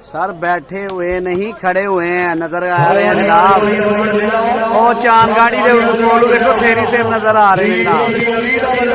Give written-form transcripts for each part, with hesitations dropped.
Sir बैठे हुए नहीं खड़े हुए हैं नजर आ रहे हैं जनाब। ओ चांद गाड़ी दे कोल देखो शेरी से नजर आ रहे हैं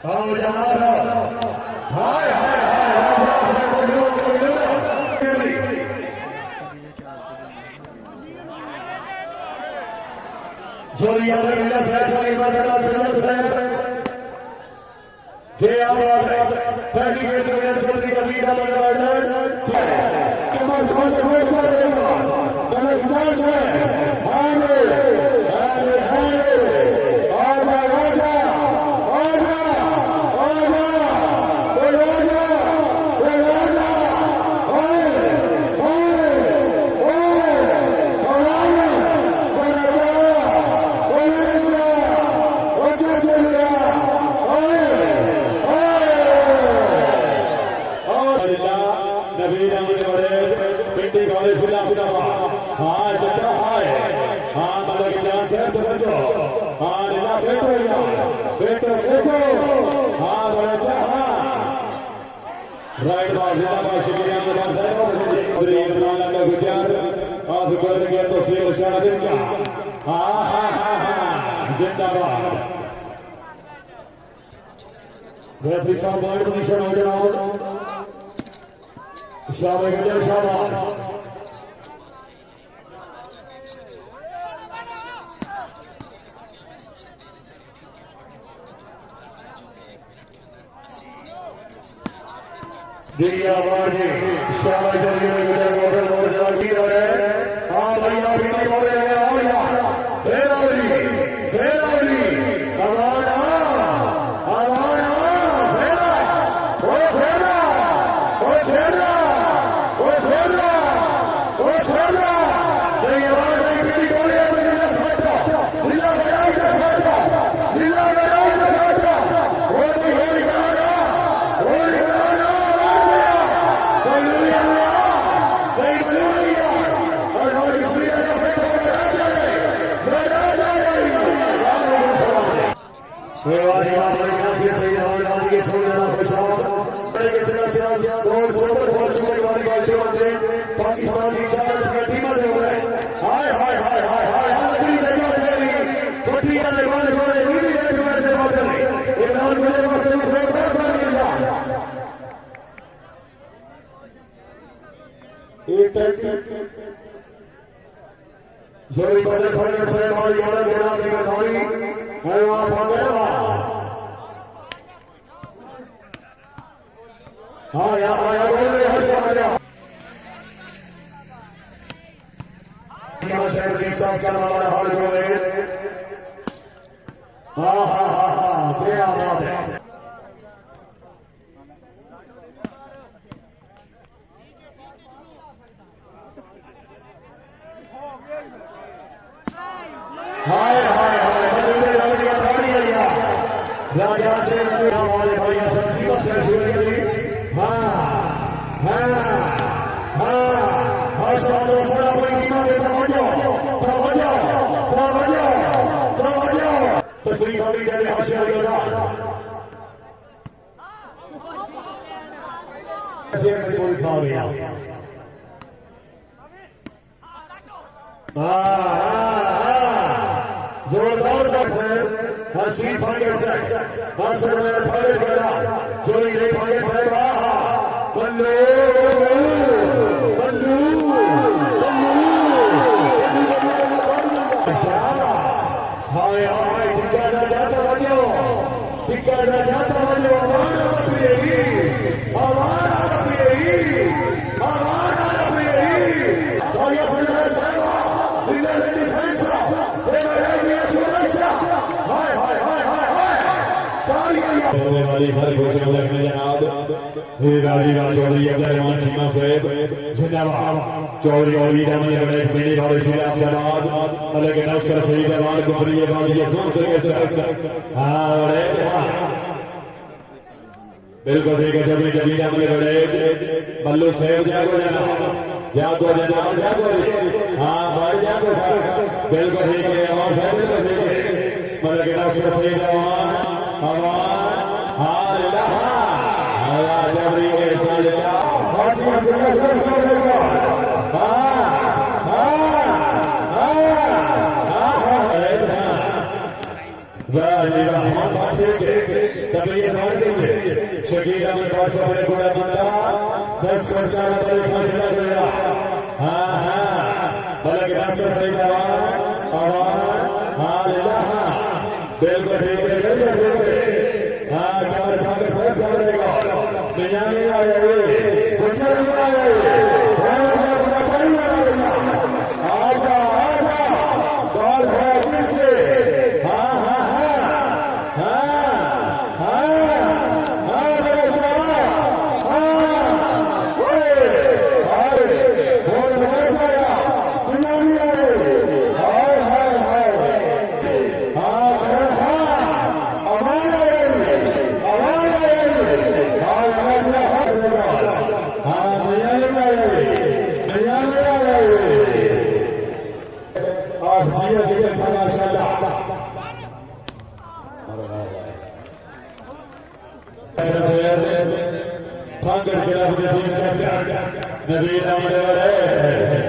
आओ जनाब हाय हाय जोड़िया में मेरा फैसला इस बार करना जरूर है ये आवाज पहली गेट में मेरे छोटी कभी का बड़ा के बाद कौन हो पाएगा गलत चांस है आगे आगे आगे आजा आजा आजा आजा कोई आजा कोई आजा ओए ओए ओए राइट बार जिंदाबाद शुक्रिया मेहमान साहब और ये बनाना का गुजार आज कर गया तो सिर शादी का हां हां हां हां जिंदाबाद रेफरी साहब बॉल पोजीशन हो जाओ शाबाश गजब शाबाश दिया वाली शाबाश जल्दी में गुजर मोटर मोटर जाती रहे हां भाई आप भी बोल रहे हैं आओ यार फेरावली आवाना आवाना फेरा ओ फेरा ओ फेरा ओ फेरा ओ फेरा ये आवाज नहीं मेरी बोल रहे हैं मेरा साथा दिल्ला बड़ाई का साथा दिल्ला बड़ाई का साथा और भी होली गाना पाकिस्तान की 4 टीमें जो है हाय हाय हाय हाय हाय अगली जगह तेरी कोटियां लेवाने वाले नीली रेड में दे बदले ये नाम मेरे पास से जोरदार बन गया एक जोड़ी बड़े बड़े से वाली वाला मेरा मेरा गाड़ी है वहां भागेगा हां यार आया बोले हर समझ आ साहब का हमारा हाल हो रहे हाँ हाँ हाँ हाँ क्या बात है हाय हाय हाय बदले राजा गाड़ी आया राजा से हमारे भाई सब्जी से शुरू करी हाँ हाँ हाँ सालों सालों की कीमत में तस्वीर वाली जाने हासिल होगा ऐसे कैसे कोई खा गया जोरदार बात है हसी भागे से हंसर में भागे करा जोई रे भागे से बल्लू बल्लू हाय हाय टिकाना जाता बनो हमारा बपिएगी हमारा बपिएगी तो ये सुना सेवा बिना डिफेंस तेरा है सुरक्षा हाय हाय हाय हाय हाय तालियां होने वाली हर घोषणा लगने जनाब ये राजी चौधरी अब्दुल सीमा साहब जिंदाबाद चौधरी वाली रानी बड़े मेरे वाले शिला समाज अलग नौकर शहीद जवान को प्रिय वाली सोच के हां अरे बिल्कुल ठीक है जब जमीना में बड़े बल्लू साहब जागो हां भाई जागो बिल्कुल ठीक है और साहब बिल्कुल ठीक है मतलब नौकर शहीद जवान हमार हां अल्लाह जबरी के साथ हाथी का सर करेगा तबीयत मेरा बंदा 10 वर्ष का बड़ी फैसला देगा हाँ हाँ बल्कि रास्ता सही जवान आवाज हाँ अल्लाह बिल्कुल ठीक है हाँ कमर खाकर सब करेगा दुनिया में आ जाए गुजर में आ जाए आजा आजा बॉल है किसके हाँ हाँ हाँ हाँ हाँ मेरा जवान हाँ ओए अरे बोल नहीं पाया दुनिया में आ गए हाय हाय हाय हाँ हाँ आवाज आएगी आवाज आएगी हाँ हाँ दुनिया में आ गए दुनिया में आ गए और जिया जिया माशाल्लाह नवीद